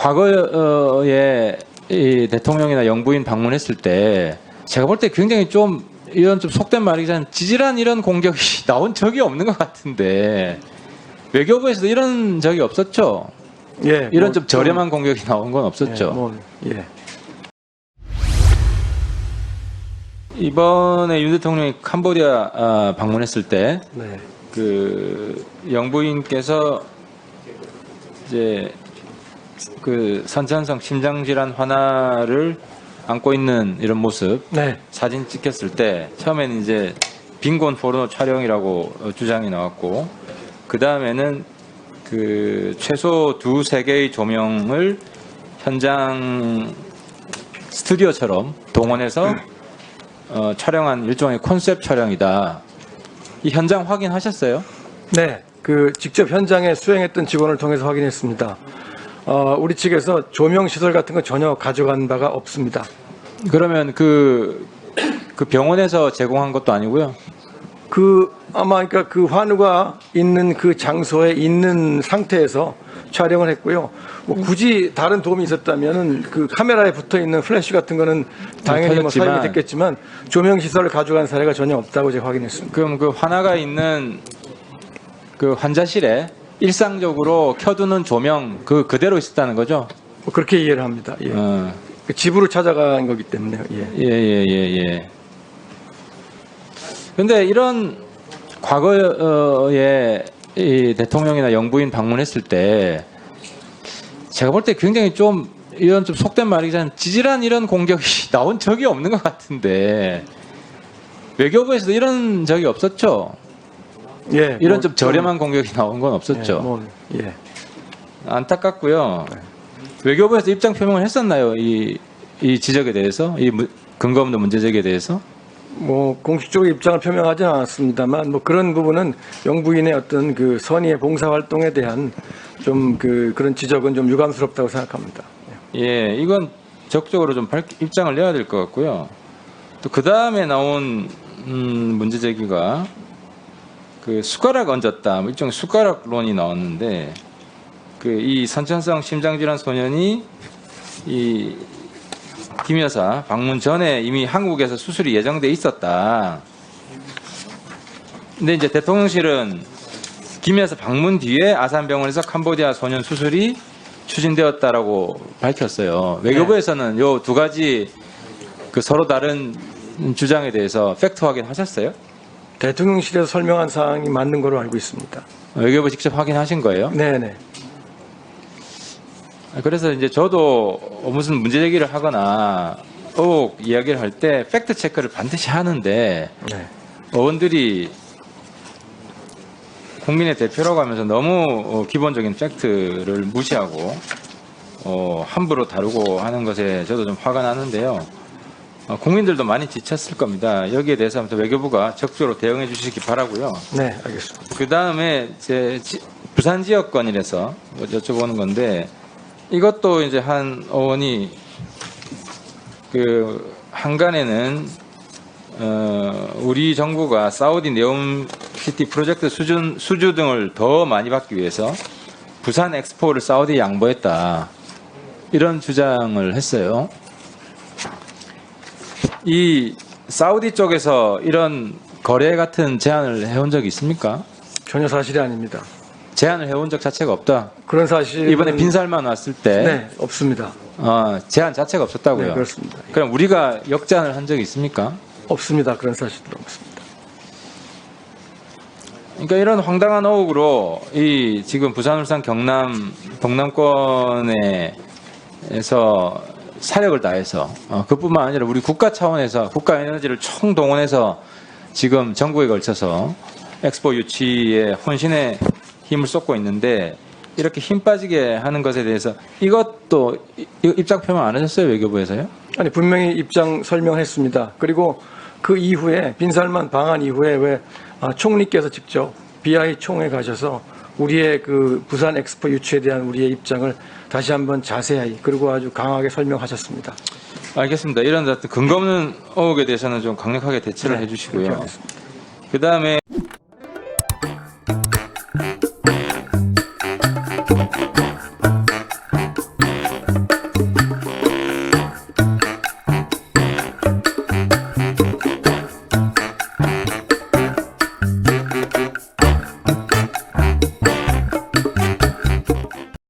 과거에 이 대통령이나 영부인 방문했을 때 제가 볼 때 굉장히 좀 이런 좀 속된 말이지만 지질한 이런 공격이 나온 적이 없는 것 같은데 외교부에서도 이런 적이 없었죠? 예, 이런 좀 저렴한 공격이 나온 건 없었죠? 예. 이번에 윤 대통령이 캄보디아 방문했을 때 네. 그 영부인께서 이제 그 선천성 심장질환 환아를 안고 있는 이런 모습 네. 사진 찍혔을 때 처음에는 이제 빈곤 포르노 촬영이라고 주장이 나왔고 그 다음에는 그 최소 2-3개의 조명을 현장 스튜디오처럼 동원해서 촬영한 일종의 컨셉 촬영이다. 이 현장 확인하셨어요? 네. 그 직접 현장에 수행했던 직원을 통해서 확인했습니다. 우리 측에서 조명 시설 같은 거 전혀 가져간 바가 없습니다. 그러면 그 병원에서 제공한 것도 아니고요? 아마 그러니까 그 환우가 있는 그 장소에 있는 상태에서 촬영을 했고요. 뭐 굳이 다른 도움이 있었다면은 그 카메라에 붙어 있는 플래시 같은 거는 당연히 뭐 터졌지만 사용이 됐겠지만 조명 시설을 가져간 사례가 전혀 없다고 제가 확인했습니다. 그럼 그 환아가 있는 그 환자실에 일상적으로 켜두는 조명 그대로 있었다는 거죠? 뭐 그렇게 이해를 합니다. 예. 그 집으로 찾아간 거기 때문에요. 예. 예. 근데 이런 과거에 이 대통령이나 영부인 방문했을 때 제가 볼 때 굉장히 좀 이런 좀 속된 말이지만 지질한 이런 공격이 나온 적이 없는 것 같은데 외교부에서도 이런 적이 없었죠? 예. 이런 좀 저렴한 공격이 나온 건 없었죠? 예. 안타깝고요. 외교부에서 입장 표명을 했었나요? 이 지적에 대해서? 이 근거 없는 문제 제기에 대해서? 뭐 공식적으로 입장을 표명하지는 않았습니다만 뭐 그런 부분은 영부인의 어떤 그 선의의 봉사 활동에 대한 좀 그런 지적은 좀 유감스럽다고 생각합니다. 예, 이건 적극적으로 좀 입장을 내야 될 것 같고요. 또 그 다음에 나온 문제 제기가 그 숟가락 얹었다, 일종의 숟가락론이 나왔는데 이 선천성 심장질환 소년이 이 김 여사 방문 전에 이미 한국에서 수술이 예정돼 있었다. 근데 이제 대통령실은 김 여사 방문 뒤에 아산병원에서 캄보디아 소년 수술이 추진되었다라고 밝혔어요. 외교부에서는 요 두 가지 그 서로 다른 주장에 대해서 팩트 확인하셨어요? 대통령실에서 설명한 사항이 맞는 걸로 알고 있습니다. 외교부 직접 확인하신 거예요? 네네. 그래서 이제 저도 무슨 문제 제기를 하거나 의혹 이야기를 할 때 팩트 체크를 반드시 하는데 네. 의원들이 국민의 대표라고 하면서 너무 기본적인 팩트를 무시하고 함부로 다루고 하는 것에 저도 좀 화가 나는데요. 국민들도 많이 지쳤을 겁니다. 여기에 대해서 아무튼 외교부가 적극적으로 대응해 주시기 바라고요. 네, 알겠습니다. 그 다음에 부산 지역권이라서 여쭤보는 건데 이것도 이제 한 의원이 그 한간에는 우리 정부가 사우디 네옴시티 프로젝트 수주 등을 더 많이 받기 위해서 부산 엑스포를 사우디에 양보했다. 이런 주장을 했어요. 이 사우디 쪽에서 이런 거래 같은 제안을 해온 적이 있습니까? 전혀 사실이 아닙니다. 제안을 해온 적 자체가 없다. 그런 사실 이번에 빈살만 왔을 때 네, 없습니다. 제안 자체가 없었다고요. 네, 그렇습니다. 그럼 우리가 역제안을 한 적이 있습니까? 없습니다. 그런 사실도 없습니다. 그러니까 이런 황당한 의혹으로 이 지금 부산, 울산, 경남, 동남권에서 사력을 다해서 그뿐만 아니라 우리 국가 차원에서 국가 에너지를 총동원해서 지금 전국에 걸쳐서 엑스포 유치에 혼신의 힘을 쏟고 있는데 이렇게 힘 빠지게 하는 것에 대해서 이것도 입장 표명 안 하셨어요? 외교부에서요? 아니 분명히 입장 설명했습니다. 그리고 그 이후에 빈살만 방한 이후에 왜 총리께서 직접 BI 총회 가셔서 우리의 그 부산 엑스포 유치에 대한 우리의 입장을 다시 한번 자세히 그리고 아주 강하게 설명하셨습니다. 알겠습니다. 이런 근거 없는 의혹에 대해서는 좀 강력하게 대처를 해주시고요. 그 다음에